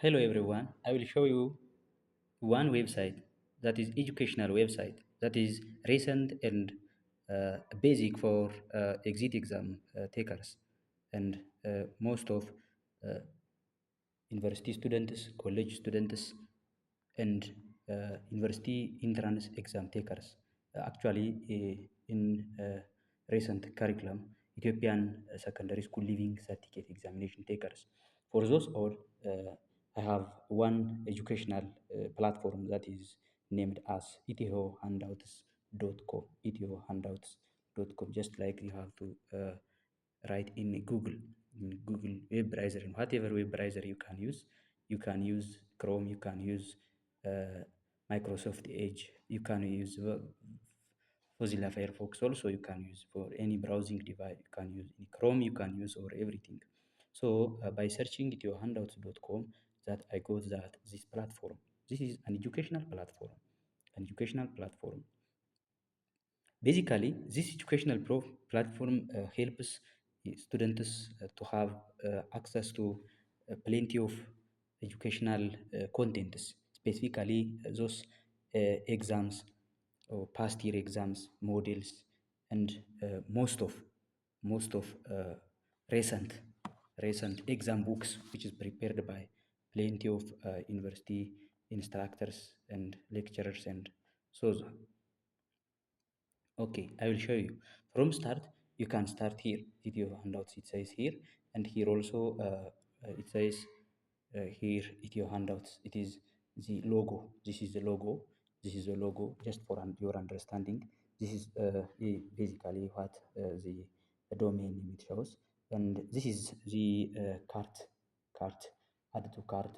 Hello everyone. I will show you one website that is educational website that is recent and basic for exit exam takers and most of uh, university students, college students, and university entrance exam takers. In recent curriculum, Ethiopian secondary school living certificate examination takers. For those all, I have one educational platform that is named as ethiohandouts.com. Ethiohandouts.com. Just like you have to write in Google web browser, and whatever web browser you can use. You can use Chrome, you can use uh, Microsoft Edge, you can use Mozilla Firefox also, you can use for any browsing device, you can use in Chrome, you can use or everything. So by searching it yourhandouts.com, that I got that this platform. This is an educational platform. An educational platform. Basically, this educational platform helps students to have access to plenty of educational contents, specifically those exams or past year exams, models, and most of recent recent exam books, which is prepared by plenty of university instructors and lecturers and so. Okay, I will show you. From start, you can start here. Video handouts, it says here, and here also it says here video handouts. It is the logo. This is the logo. This is the logo. Just for your understanding, this is basically what the domain name it shows, and this is the cart. Add to cart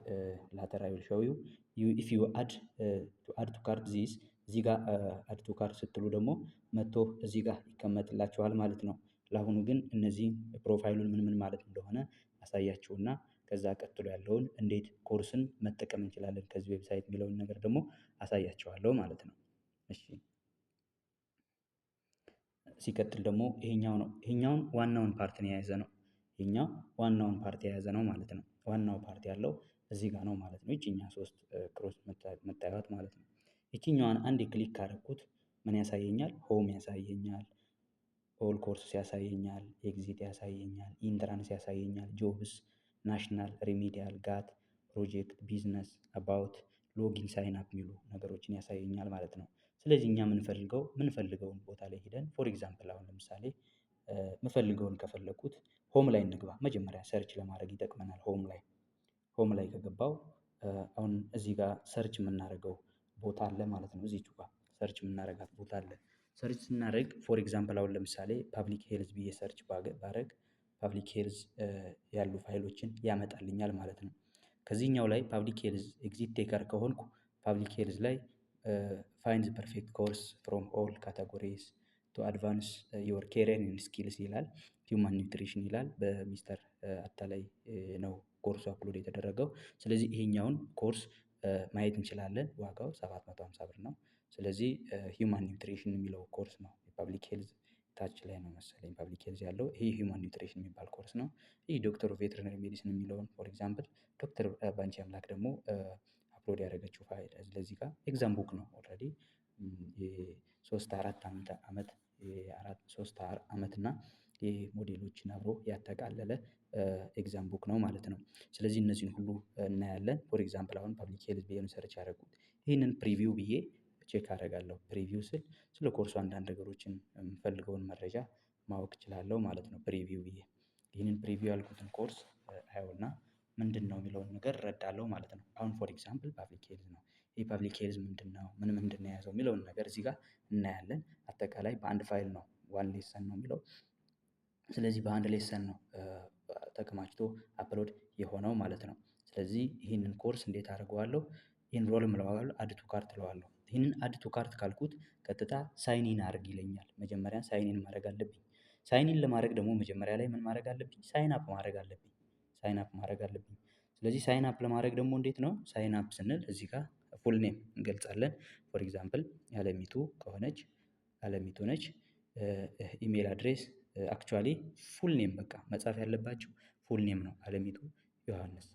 later I will show you. If you add to add to cart this እዚህ ጋር አድ ቱ ካርት ስትሉ ደግሞ መጥቶ እዚህ ጋር ይቀመጥላችኋል ማለት ነው። ለአሁኑ ግን እነዚህን ፕሮፋይሉን ምን ማለት እንደሆነ አሳያችሁና ከዛ ቀጥሎ ያለውን እንዴት ኮርስን መጠቀም እንችላለን ከዚህ ዌብሳይት የሚለውን ነገር ደግሞ አሳያችኋለሁ ማለት ነው። እሺ ሲቀጥል ደግሞ ይሄኛው ነው። ይሄኛውን ዋናውን ፓርትን የያዘ ነው። ይሄኛው ዋናውን ፓርት የያዘ ነው ማለት ነው። ዋናው ፓርት ያለው እዚህ ጋር ነው ማለት ነው። ይቺኛ ሶስት ክሮስ መታየት ማለት ነው። ይቺኛዋን አንድ ክሊክ ካረኩት ምን ያሳየኛል? ሆም ያሳየኛል፣ ኦል ኮርስ ያሳየኛል፣ ኤግዚት ያሳየኛል፣ ኢንትራንስ ያሳየኛል፣ ጆብስ፣ ናሽናል፣ ሪሚዲያል፣ ጋት፣ ፕሮጀክት፣ ቢዝነስ፣ አባውት፣ ሎጊን፣ ሳይን አፕ የሚሉ ነገሮችን ያሳየኛል ማለት ነው። ስለዚህ እኛ ምንፈልገውን ቦታ ላይ ሄደን ፎር ኤግዛምፕል አሁን ለምሳሌ ምፈልገውን ከፈለኩት ሆም ላይ እንግባ። መጀመሪያ ሰርች ለማድረግ ይጠቅመናል። ሆም ላይ ከገባው አሁን እዚህ ጋር ሰርች የምናደርገው ቦታ አለ ማለት ነው። እዚቹ ጋር ሰርች የምናደርጋት ቦታ አለ። ሰርች ስናደርግ ፎር ኤግዛምፕል አሁን ለምሳሌ ፓብሊክ ሄልዝ ብዬ ሰርች ባረግ ፓብሊክ ሄልዝ ያሉ ፋይሎችን ያመጣልኛል ማለት ነው። ከዚህኛው ላይ ፓብሊክ ሄልዝ ኤግዚት ቴከር ከሆንኩ ፓብሊክ ሄልዝ ላይ ፋይንድ ፐርፌክት ኮርስ ፍሮም ኦል ካታጎሪስ ቱ አድቫንስ ዮር ኬሪየር ኤንድ ስኪልስ ይላል። ሂውማን ኒውትሪሽን ይላል። በሚስተር አታላይ ነው ኮርሱ አፕሎድ የተደረገው። ስለዚህ ይሄኛውን ኮርስ ማየት እንችላለን። ዋጋው 750 ብር ነው። ስለዚህ ሂውማን ኒውትሪሽን የሚለው ኮርስ ነው። የፐብሊክ ሄልዝ ታች ላይ ነው መሰለኝ ፐብሊክ ሄልዝ ያለው። ይሄ ሂውማን ኒውትሪሽን የሚባል ኮርስ ነው። ይህ ዶክተር ኦፍ ቬተሪነሪ ሜዲሲን የሚለውን ፎር ኤግዛምፕል ዶክተር ባንቺ አምላክ ደግሞ አፕሎድ ያደረገችው ፋይል ለዚህ ጋር ኤግዛም ቡክ ነው። ኦልሬዲ የሶስት አራት አመት ሶስት አመት እና የሞዴሎችን አብሮ ያጠቃለለ ኤግዛም ቡክ ነው ማለት ነው። ስለዚህ እነዚህን ሁሉ እናያለን። ፎር ኤግዛምፕል አሁን ፐብሊክ ሄልዝ ብዬ ነው ሰርች ያደረኩት። ይህንን ፕሪቪው ብዬ ቼክ አደርጋለሁ። ፕሪቪው ስል ስለ ኮርሱ አንዳንድ ነገሮችን የምፈልገውን መረጃ ማወቅ እችላለሁ ማለት ነው። ፕሪቪው ብዬ ይህንን ፕሪቪው ያልኩትን ኮርስ አየውና ምንድነው የሚለውን ነገር እረዳለሁ ማለት ነው። አሁን ፎር ኤግዛምፕል ፐብሊክ ሄልዝ ነው። ይህ ፐብሊክ ሄልዝ ምንድነው? ምንድነው የያዘው የሚለውን ነገር እዚህ ጋር እናያለን። አጠቃላይ በአንድ ፋይል ነው ዋን ሌሰን ነው የሚለው። ስለዚህ በአንድ ሌሰን ነው ተከማችቶ አፕሎድ የሆነው ማለት ነው። ስለዚህ ይህንን ኮርስ እንዴት አደርገዋለሁ? ኢንሮል እለዋለሁ፣ አድ ቱ ካርት እለዋለሁ። ይህንን አድ ቱ ካርት ካልኩት ቀጥታ ሳይን ኢን አድርግ ይለኛል። መጀመሪያ ሳይን ኢን ማድረግ አለብኝ። ሳይን ኢን ለማድረግ ደግሞ መጀመሪያ ላይ ምን ማድረግ አለብኝ? ሳይን አፕ ማድረግ አለብኝ። ሳይን አፕ ማድረግ አለብኝ። ስለዚህ ሳይን አፕ ለማድረግ ደግሞ እንዴት ነው? ሳይን አፕ ስንል እዚህ ጋር ፉል ኔም እንገልጻለን። ፎር ኤግዛምፕል አለሚቱ ከሆነች አለሚቱ ነች። ኢሜል አድሬስ አክቹዋሊ ፉል ኔም በቃ መጻፍ ያለባችሁ ፉል ኔም ነው። አለሚቱ ዮሐንስ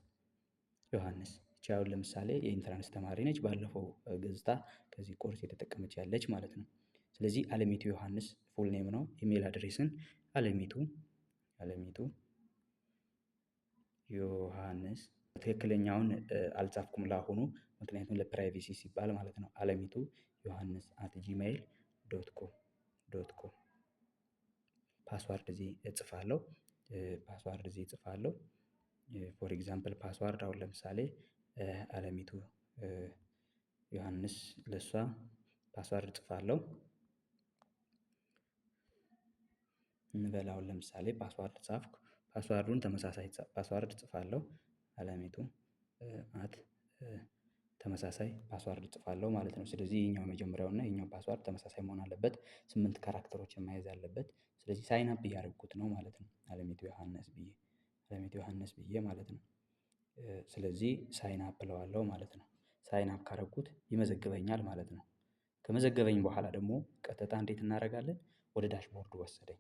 ዮሐንስ ይቺ አሁን ለምሳሌ የኢንትራንስ ተማሪ ነች። ባለፈው ገጽታ ከዚህ ኮርስ የተጠቀመች ያለች ማለት ነው። ስለዚህ አለሚቱ ዮሐንስ ፉል ኔም ነው። ኢሜል አድሬስን አለሚቱ ዮሐንስ ትክክለኛውን አልጻፍኩም ለአሁኑ፣ ምክንያቱም ለፕራይቬሲ ሲባል ማለት ነው። አለሚቱ ዮሐንስ አት ጂሜይል ዶት ኮም ፓስዋርድ እዚህ እጽፋለሁ። ፎር ኤግዛምፕል ፓስዋርድ አሁን ለምሳሌ አለሚቱ ዮሐንስ ለሷ ፓስዋርድ እጽፋለሁ እንበል። አሁን ለምሳሌ ፓስዋርድ ጻፍኩ። ፓስዋርዱን ተመሳሳይ ፓስዋርድ እጽፋለሁ። አለሚቱ አት ተመሳሳይ ፓስዋርድ እጽፋለሁ ማለት ነው። ስለዚህ ይሄኛው የመጀመሪያው እና ይሄኛው ፓስዋርድ ተመሳሳይ መሆን አለበት። 8 ካራክተሮችን መያዝ አለበት። ስለዚህ ሳይን አፕ እያደረኩት ነው ማለት ነው። አለሚቱ ዮሐንስ ብዬ ማለት ነው። ስለዚህ ሳይን አፕ እለዋለሁ ማለት ነው። ሳይን አፕ ካረኩት ይመዘግበኛል ማለት ነው። ከመዘገበኝ በኋላ ደግሞ ቀጥታ እንዴት እናደርጋለን? ወደ ዳሽቦርዱ ወሰደኝ።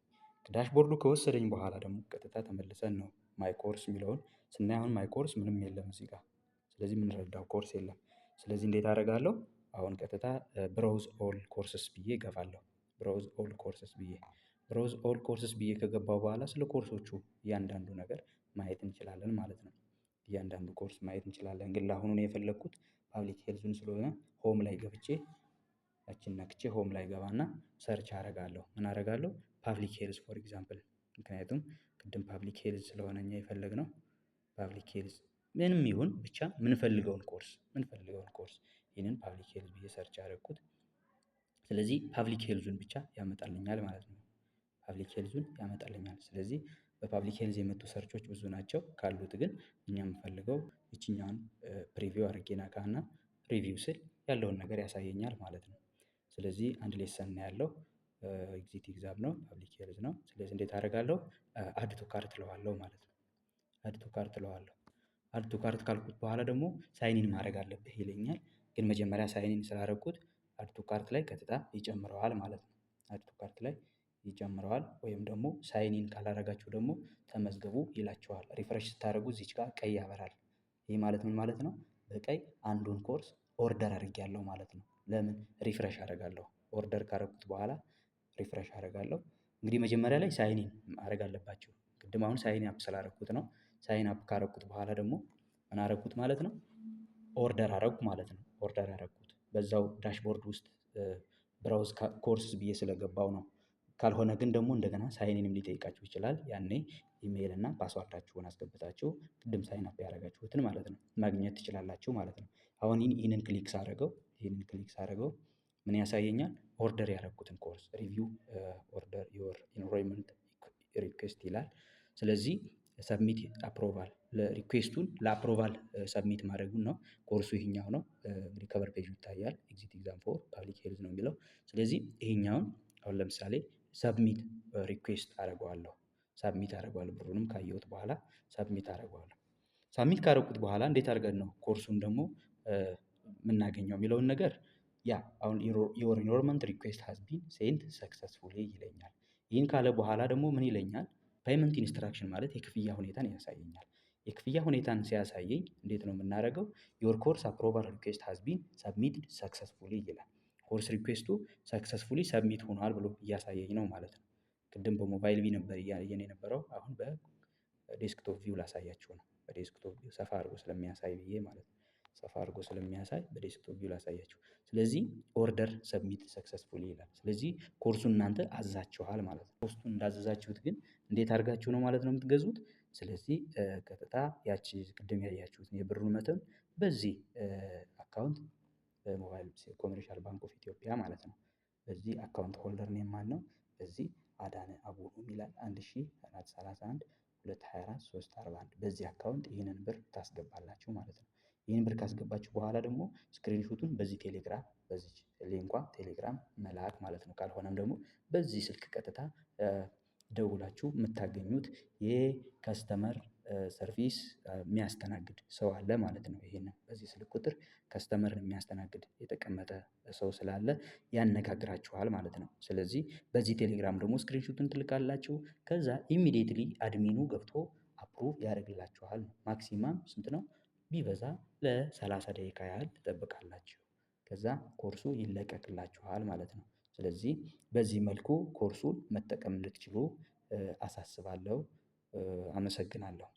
ዳሽቦርዱ ከወሰደኝ በኋላ ደግሞ ቀጥታ ተመልሰን ነው ማይ ኮርስ የሚለውን ስናይ፣ አሁን ማይ ኮርስ ምንም የለም እዚህ ጋር። ስለዚህ የምንረዳው ኮርስ የለም። ስለዚህ እንዴት አደርጋለሁ? አሁን ቀጥታ ብሮውዝ ኦል ኮርስስ ብዬ እገባለሁ። ብሮውዝ ኦል ኮርስስ ብዬ ከገባው በኋላ ስለ ኮርሶቹ እያንዳንዱ ነገር ማየት እንችላለን ማለት ነው። እያንዳንዱ ኮርስ ማየት እንችላለን። ግን ለአሁኑ ነው የፈለግኩት ፓብሊክ ሄልዙን ስለሆነ ሆም ላይ ገብቼ ያችን ነክቼ ሆም ላይ ገባና ሰርች አደርጋለሁ። ምን አደርጋለሁ? ፓብሊክ ሄልዝ ፎር ኤግዛምፕል። ምክንያቱም ቅድም ፓብሊክ ሄልዝ ስለሆነ እኛ የፈለግነው ፓብሊክ ሄልዝ ምንም ይሁን ብቻ ምንፈልገውን ኮርስ ይህንን ፓብሊክ ሄልዝ ብዬ ሰርች አደረኩት። ስለዚህ ፓብሊክ ሄልዙን ብቻ ያመጣልኛል ማለት ነው። ስለዚህ በፓብሊክ ሄልዝ የመጡ ሰርቾች ብዙ ናቸው። ካሉት ግን እኛ የምፈልገው ይችኛዋን ፕሪቪው አድርጌ ነካና ሪቪው ስል ያለውን ነገር ያሳየኛል ማለት ነው። ስለዚህ አንድ ሌሰን ነው ያለው። ኤግዚት ኤግዛም ነው፣ ፓብሊክ ሄልዝ ነው። ስለዚህ እንዴት አደርጋለሁ? አድ ቱ ካርት እለዋለሁ ማለት ነው። አድ ቱ ካርት ካልኩት በኋላ ደግሞ ሳይኒን ማድረግ አለብህ ይለኛል። ግን መጀመሪያ ሳይኒን ስላደረኩት አድ ቱ ካርት ላይ ቀጥታ ይጨምረዋል ማለት ነው። አድ ቱ ካርት ላይ ይጨምረዋል። ወይም ደግሞ ሳይኒን ካላረጋችሁ ደግሞ ተመዝገቡ ይላችኋል። ሪፍሬሽ ስታደርጉ እዚች ጋር ቀይ ያበራል። ይህ ማለት ምን ማለት ነው? በቀይ አንዱን ኮርስ ኦርደር አድርጌያለሁ ማለት ነው። ለምን? ሪፍሬሽ አደርጋለሁ። ኦርደር ካረኩት በኋላ ሪፍሬሽ አደርጋለሁ። እንግዲህ መጀመሪያ ላይ ሳይኒን ማድረግ አለባችሁ። ቅድም አሁን ሳይን አፕ ስላደረኩት ነው። ሳይን አፕ ካረኩት በኋላ ደግሞ ምን አደረኩት ማለት ነው? ኦርደር አደረኩ ማለት ነው። ኦርደር አደረኩት በዛው ዳሽቦርድ ውስጥ ብራውዝ ኮርስ ብዬ ስለገባው ነው። ካልሆነ ግን ደግሞ እንደገና ሳይኒንም ሊጠይቃችሁ ይችላል። ያኔ ኢሜይል እና ፓስዋርዳችሁን አስገብታችሁ ቅድም ሳይን አፕ ያደረጋችሁትን ማለት ነው ማግኘት ትችላላችሁ ማለት ነው። አሁን ይህንን ክሊክ ሳደርገው ምን ያሳየኛል? ኦርደር ያደረኩትን ኮርስ ሪቪው ኦርደር ዮር ኢንሮልመንት ሪኩዌስት ይላል። ስለዚህ ሰብሚት አፕሮቫል ለሪኩዌስቱን ለአፕሮቫል ሰብሚት ማድረጉን ነው። ኮርሱ ይሄኛው ነው። እንግዲህ ከቨር ፔጁ ይታያል። ኤግዚት ኤግዛም ፎር ፓብሊክ ሄልዝ ነው የሚለው። ስለዚህ ይሄኛውን አሁን ለምሳሌ ሰብሚት ሪኩዌስት አደርገዋለሁ። ብሩንም ካየሁት በኋላ ሰብሚት አደርገዋለሁ። ሰብሚት ካደረኩት በኋላ እንዴት አድርገን ነው ኮርሱን ደግሞ የምናገኘው የሚለውን ነገር ያ አሁን ዮር ኢንሮልመንት ሪኩዌስት ሃዝ ቢን ሴንት ሰክሰስፉሊ ይለኛል። ይህን ካለ በኋላ ደግሞ ምን ይለኛል? ፔይመንት ኢንስትራክሽን ማለት የክፍያ ሁኔታን ያሳየኛል። የክፍያ ሁኔታን ሲያሳየኝ እንዴት ነው የምናደርገው? ዮር ኮርስ አፕሮቫል ሪኩዌስት ሃዝ ቢን ሰብሚትድ ሰክሰስፉሊ ይላል። ኮርስ ሪኩዌስቱ ሰክሰስፉሊ ሰብሚት ሆኗል ብሎ እያሳየኝ ነው ማለት ነው። ቅድም በሞባይል ቪው ነበር እያየን የነበረው። አሁን በዴስክቶፕ ቪው ላሳያችሁ ነው። በዴስክቶፕ ቪው ሰፋ አድርጎ ስለሚያሳይ ብዬ ማለት ነው። ሰፋ አድርጎ ስለሚያሳይ በዴስክቶፕ ቪው ላሳያችሁ። ስለዚህ ኦርደር ሰብሚት ሰክሰስፉሊ ይላል። ስለዚህ ኮርሱን እናንተ አዝዛችኋል ማለት ነው። ኮርሱን እንዳዘዛችሁት ግን እንዴት አድርጋችሁ ነው ማለት ነው የምትገዙት? ስለዚህ ቀጥታ ያቺ ቅድም ያያችሁትን የብሩን መጠን በዚህ አካውንት በሞባይል ኮመርሻል ባንክ ኦፍ ኢትዮጵያ ማለት ነው። በዚህ አካውንት ሆልደር ኔም ማነው? በዚህ አዳነ አቡኑ ይላል 143224 በዚህ አካውንት ይህንን ብር ታስገባላችሁ ማለት ነው። ይህን ብር ካስገባችሁ በኋላ ደግሞ ስክሪንሾቱን በዚህ ቴሌግራም በዚች ሊንኳ ቴሌግራም መላክ ማለት ነው። ካልሆነም ደግሞ በዚህ ስልክ ቀጥታ ደውላችሁ የምታገኙት የከስተመር ሰርቪስ የሚያስተናግድ ሰው አለ ማለት ነው። ይሄንን በዚህ ስልክ ቁጥር ከስተመርን የሚያስተናግድ የተቀመጠ ሰው ስላለ ያነጋግራችኋል ማለት ነው። ስለዚህ በዚህ ቴሌግራም ደግሞ ስክሪንሾቱን ትልካላችሁ። ከዛ ኢሚዲየትሊ አድሚኑ ገብቶ አፕሩቭ ያደርግላችኋል። ማክሲማም ስንት ነው? ቢበዛ ለ30 ደቂቃ ያህል ትጠብቃላችሁ። ከዛ ኮርሱ ይለቀቅላችኋል ማለት ነው። ስለዚህ በዚህ መልኩ ኮርሱን መጠቀም እንድትችሉ አሳስባለሁ። አመሰግናለሁ